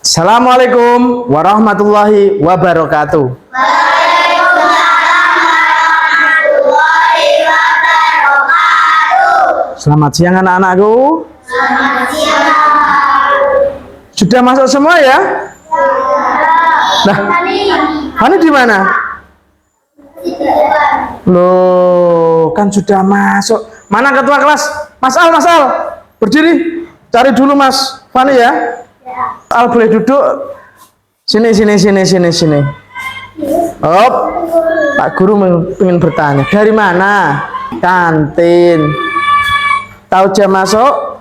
Assalamualaikum warahmatullahi wabarakatuh. Warahmatullahi wabarakatuh. Selamat siang anak-anakku. Selamat siang. Sudah masuk semua ya? Nah, Hani di mana? Loh, kan sudah masuk. Mana ketua kelas? Mas Al, Mas Al. Berdiri. Cari dulu Mas Fani ya. Al boleh duduk. Sini. Hop. Pak Guru ingin bertanya. Dari mana? Kantin. Tahu jam masuk?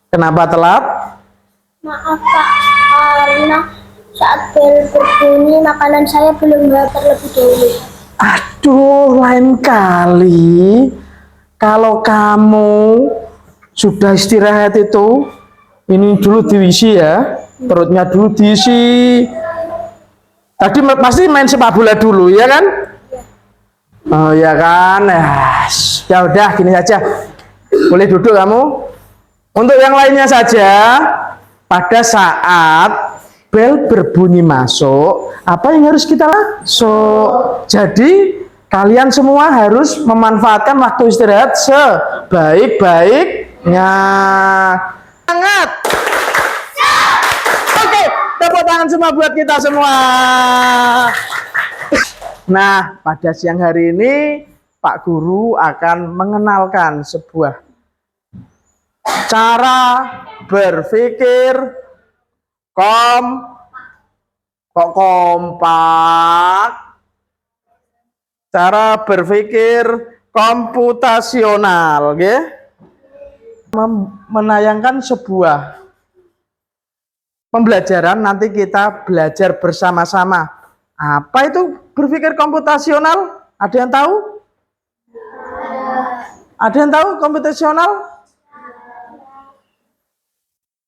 Kenapa telat? Maaf Pak, karena saat bel berbunyi makanan saya belum terlebih dahulu. Aduh, lain kali kalau kamu sudah istirahat itu, ini dulu diisi ya, perutnya dulu diisi. Tadi pasti main sepak bola dulu ya kan? Oh ya kan, ya udah gini saja. Boleh duduk kamu. Untuk yang lainnya saja, pada saat bel berbunyi masuk, apa yang harus kita masuk? Jadi kalian semua harus memanfaatkan waktu istirahat sebaik-baiknya. Semangat! Oke, tepuk tangan semua buat kita semua. Nah, pada siang hari ini Pak Guru akan mengenalkan sebuah cara berpikir kompak, cara berpikir komputasional, ya. Menayangkan sebuah pembelajaran, nanti kita belajar bersama-sama. Apa itu berpikir komputasional? Ada yang tahu? Ada yang tahu komputasional?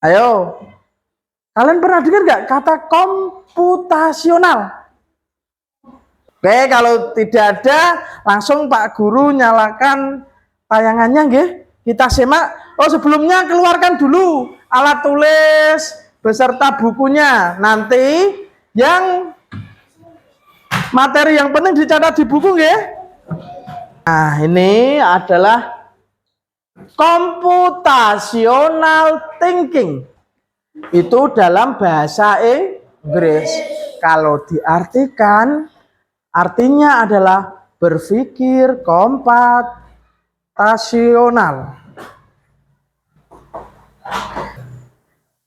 Ayo. Kalian pernah dengar nggak kata komputasional? Oke, kalau tidak ada, langsung Pak Guru nyalakan tayangannya, nggih. Kita simak. Oh, sebelumnya keluarkan dulu alat tulis beserta bukunya. Nanti yang materi yang penting dicatat di buku, nggih. Nah, ini adalah computational thinking. Itu dalam bahasa Inggris. Kalau diartikan, artinya adalah berpikir komputasional.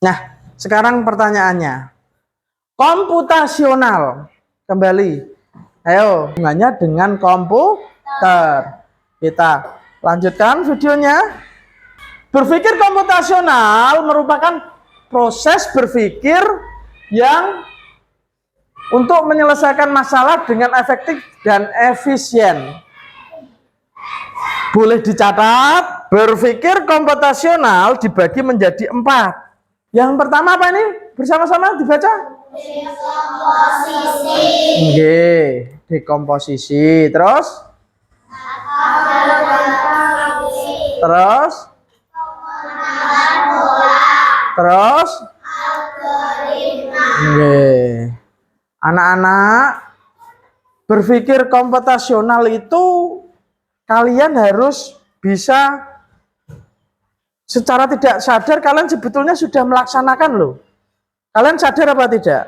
Nah, sekarang pertanyaannya. Komputasional. Kembali. Ayo, hubungannya dengan komputer. Kita lanjutkan videonya. Berpikir komputasional merupakan proses berpikir yang untuk menyelesaikan masalah dengan efektif dan efisien. Boleh dicatat, berpikir komputasional dibagi menjadi 4. Yang pertama apa ini? Bersama-sama dibaca. Dekomposisi. Oke, dekomposisi. Terus? Terus? Terus? Oke. Anak-anak, berpikir komputasional itu kalian harus bisa secara tidak sadar, kalian sebetulnya sudah melaksanakan loh. Kalian sadar apa tidak?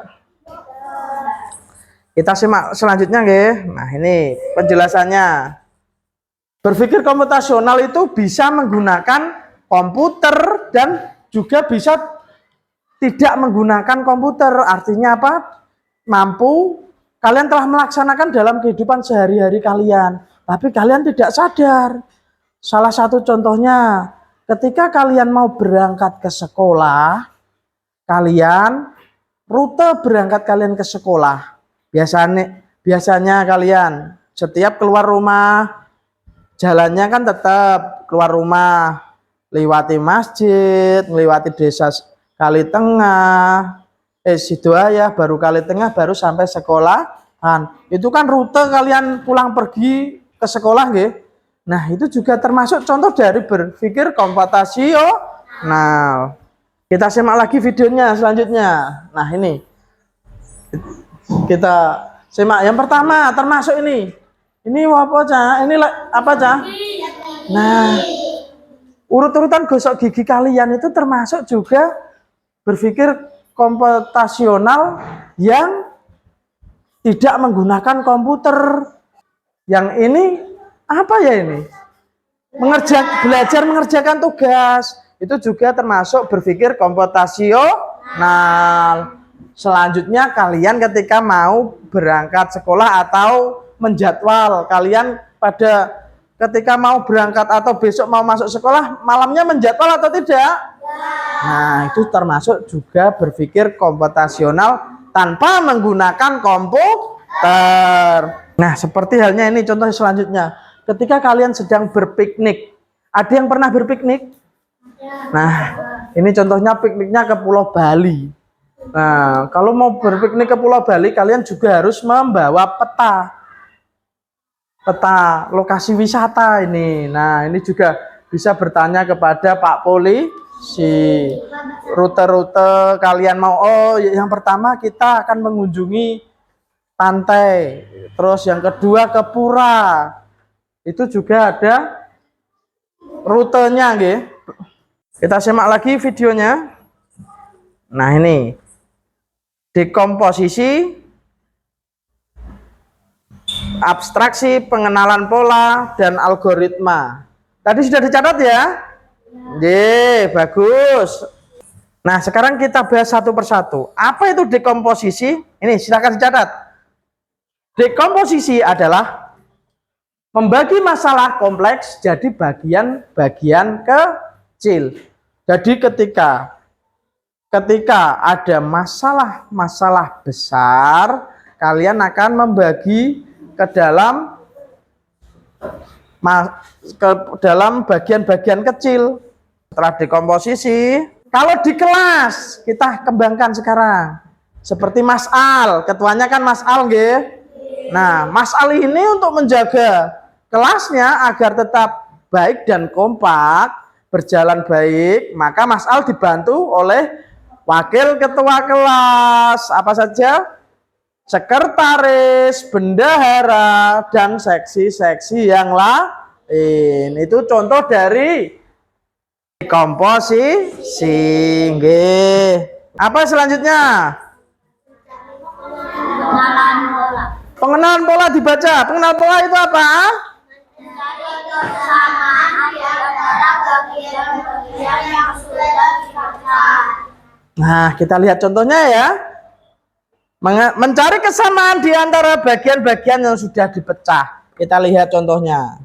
Kita simak selanjutnya, nggih. Nah, ini penjelasannya. Berpikir komputasional itu bisa menggunakan komputer dan juga bisa tidak menggunakan komputer. Artinya apa? Mampu kalian telah melaksanakan dalam kehidupan sehari-hari kalian, tapi kalian tidak sadar. Salah satu contohnya, ketika kalian mau berangkat ke sekolah, rute berangkat kalian ke sekolah, biasanya kalian setiap keluar rumah, jalannya kan tetap keluar rumah, lewati masjid, melewati desa Kali Tengah, Sidoayah, baru Kali Tengah, baru sampai sekolahan. Itu kan rute kalian pulang pergi ke sekolah, nggih. Nah, itu juga termasuk contoh dari berpikir komputasional. Kita simak lagi videonya selanjutnya. Nah, ini kita simak yang pertama, termasuk ini. Ini apa, Cak? Ini apa, Cak? Nah, urut-urutan gosok gigi kalian itu termasuk juga berpikir komputasional yang tidak menggunakan komputer. Yang ini apa ya ini? Belajar mengerjakan tugas. Itu juga termasuk berpikir komputasional. Selanjutnya kalian ketika mau berangkat sekolah atau menjadwal, kalian pada ketika mau berangkat atau besok mau masuk sekolah, malamnya menjadwal atau tidak? Nah, itu termasuk juga berpikir komputasional tanpa menggunakan komputer. Nah, seperti halnya ini contoh selanjutnya. Ketika kalian sedang berpiknik, ada yang pernah berpiknik? Nah, ini contohnya pikniknya ke Pulau Bali. Nah, kalau mau berpiknik ke Pulau Bali, kalian juga harus membawa peta lokasi wisata ini. Nah, ini juga bisa bertanya kepada Pak Polisi. Rute-rute kalian mau, oh yang pertama kita akan mengunjungi pantai, terus yang kedua ke pura. Itu juga ada rutenya, nggih. Kita simak lagi videonya. Nah, ini dekomposisi, abstraksi, pengenalan pola, dan algoritma. Tadi sudah dicatat ya? Ye, bagus. Nah, sekarang kita bahas satu persatu. Apa itu dekomposisi? Ini silakan dicatat. Dekomposisi adalah membagi masalah kompleks jadi bagian-bagian kecil. Jadi ketika ada masalah besar, kalian akan membagi ke dalam bagian-bagian kecil. Setelah dekomposisi, kalau di kelas kita kembangkan sekarang. Seperti Mas Al, ketuanya kan Mas Al, nggih. Nah, Mas Al ini untuk menjaga kelasnya agar tetap baik dan kompak, berjalan baik, maka Mas Al dibantu oleh wakil ketua kelas. Apa saja? Sekretaris, bendahara, dan seksi-seksi yang lain. Itu contoh dari komposisi. Apa selanjutnya? Pengenalan pola dibaca. Pengenalan pola itu apa? Nah, kita lihat contohnya ya. Mencari kesamaan di antara bagian-bagian yang sudah dipecah. Kita lihat contohnya.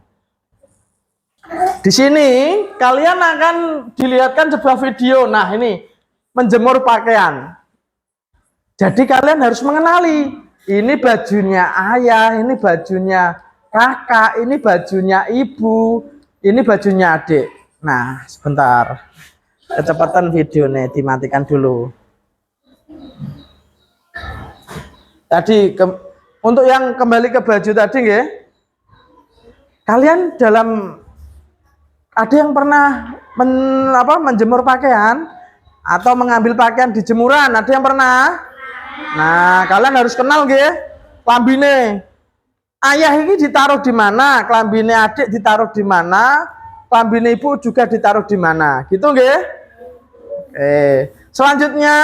Di sini kalian akan dilihatkan sebuah video. Nah, ini menjemur pakaian. Jadi kalian harus mengenali. Ini bajunya ayah, ini bajunya kakak, ini bajunya ibu, ini bajunya adik. Nah, sebentar. Kecepatan video nih, dimatikan dulu. Tadi untuk yang kembali ke baju tadi, nggih. Kalian ada yang pernah menjemur pakaian atau mengambil pakaian di jemuran? Ada yang pernah? Nah, kalian harus kenal, nggih. Klambine ayah ini ditaruh di mana, klambine adik ditaruh di mana, klambine ibu juga ditaruh di mana, gitu nggih? Oke. Selanjutnya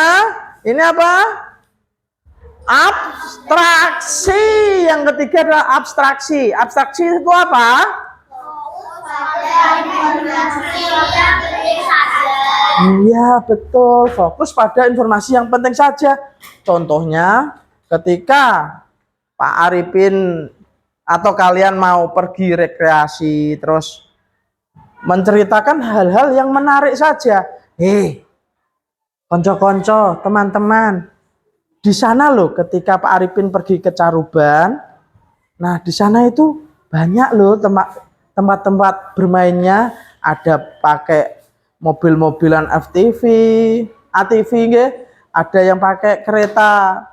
ini apa? Abstraksi. Yang ketiga adalah abstraksi. Abstraksi itu apa? Iya, betul. Fokus pada informasi yang penting saja. Contohnya, ketika Pak Arifin atau kalian mau pergi rekreasi, terus menceritakan hal-hal yang menarik saja. Konco-konco, teman-teman, di sana loh ketika Pak Arifin pergi ke Caruban, nah di sana itu banyak loh tempat-tempat bermainnya, ada pakai mobil-mobilan FTV, ATV nggih, ada yang pakai kereta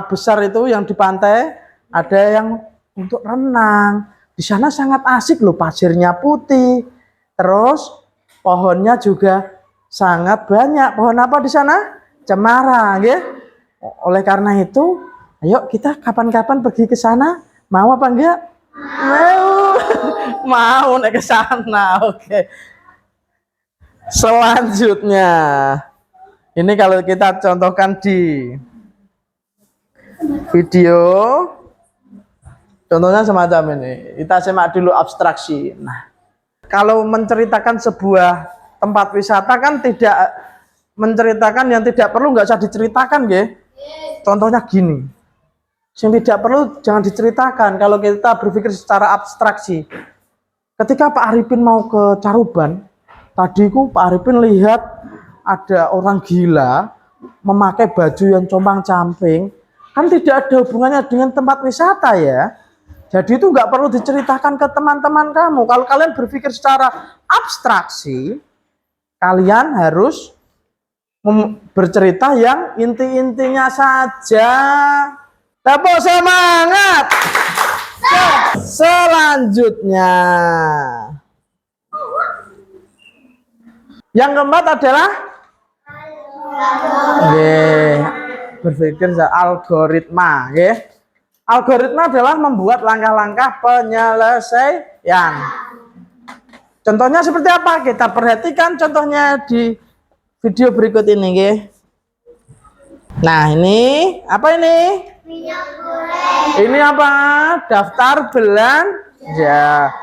besar itu yang di pantai, ada yang untuk renang. Di sana sangat asik loh, pasirnya putih, terus pohonnya juga sangat banyak. Pohon apa di sana? Cemara, nggih. Oleh karena itu, ayo kita kapan-kapan pergi ke sana. Mau apa enggak? Mau. Mau naik ke sana. Oke. Selanjutnya, ini kalau kita contohkan di video, contohnya semacam ini. Kita simak dulu abstraksi. Nah, kalau menceritakan sebuah tempat wisata kan tidak menceritakan yang tidak perlu, nggak usah diceritakan, nggih. Contohnya gini, yang tidak perlu jangan diceritakan. Kalau kita berpikir secara abstraksi, ketika Pak Arifin mau ke Caruban, tadiku Pak Arifin lihat ada orang gila memakai baju yang compang-camping, kan tidak ada hubungannya dengan tempat wisata ya. Jadi itu nggak perlu diceritakan ke teman-teman kamu. Kalau kalian berpikir secara abstraksi, kalian harus bercerita yang inti-intinya saja. Tepuk semangat. Selanjutnya, yang keempat adalah berpikir algoritma. Algoritma adalah membuat langkah-langkah penyelesaian. Contohnya seperti apa? Kita perhatikan contohnya di video berikut ini. Nah, ini apa ini? Minyak goreng. Ini apa? Daftar belanja.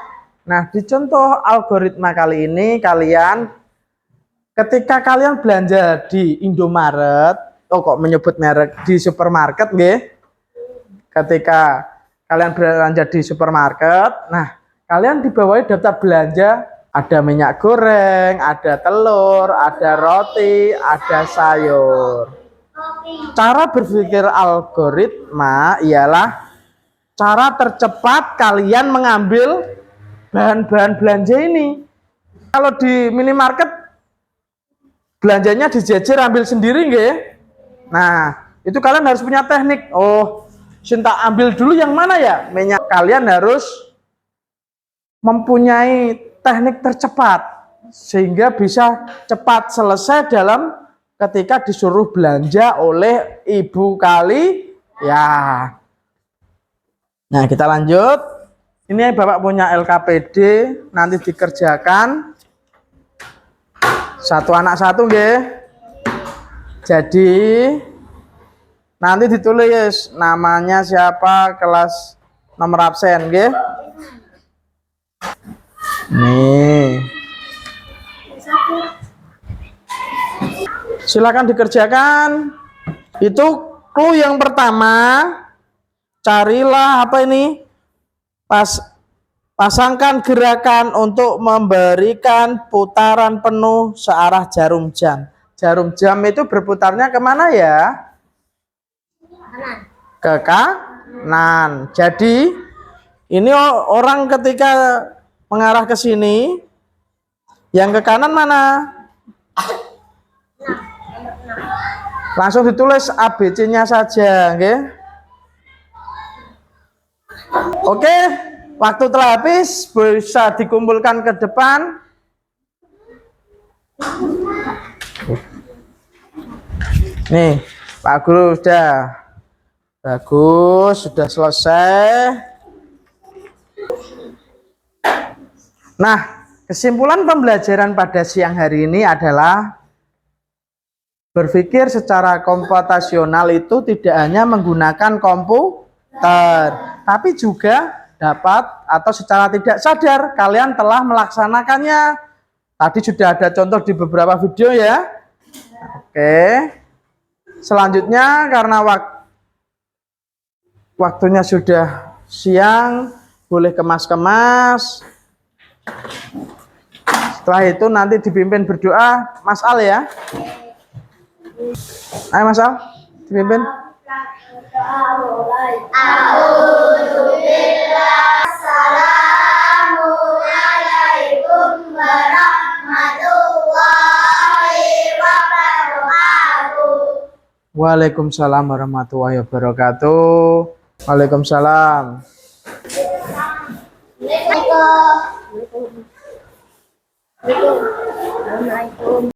Nah, di contoh algoritma kali ini, kalian ketika kalian belanja di Indomaret, kok menyebut merek, di supermarket, nggih. Ketika kalian belanja di supermarket, nah, kalian dibawahi daftar belanja, ada minyak goreng, ada telur, ada roti, ada sayur. Cara berpikir algoritma ialah cara tercepat kalian mengambil bahan-bahan belanja ini. Kalau di minimarket belanjanya dijejer ambil sendiri, nggih. Nah, itu kalian harus punya teknik. Oh, Sinta ambil dulu yang mana ya? Minyak. Kalian harus mempunyai teknik tercepat sehingga bisa cepat selesai dalam ketika disuruh belanja oleh ibu kali ya. Nah, kita lanjut. Ini Bapak punya LKPD, nanti dikerjakan satu anak satu, nggih. Jadi nanti ditulis namanya siapa, kelas, nomor absen, nggih. Nih. Silakan dikerjakan. Itu clue yang pertama. Carilah apa ini? Pasangkan gerakan untuk memberikan putaran penuh searah jarum jam. Jarum jam itu berputarnya kemana ya? Ke kanan. Jadi ini orang ketika mengarah ke sini, yang ke kanan mana? Langsung ditulis ABC-nya saja, oke? Oke, waktu telah habis, bisa dikumpulkan ke depan. Nih, Pak Guru sudah bagus, sudah selesai. Nah, kesimpulan pembelajaran pada siang hari ini adalah berpikir secara komputasional itu tidak hanya menggunakan komputer, tapi juga dapat atau secara tidak sadar kalian telah melaksanakannya. Tadi sudah ada contoh di beberapa video ya. Oke. Selanjutnya karena waktunya sudah siang, boleh kemas-kemas. Setelah itu nanti dipimpin berdoa Mas Al ya. Ayo Mas Al, dipimpin. Assalamualaikum warahmatullahi wabarakatuh. Waalaikumsalam warahmatullahi wabarakatuh. Waalaikumsalam. Assalamualaikum.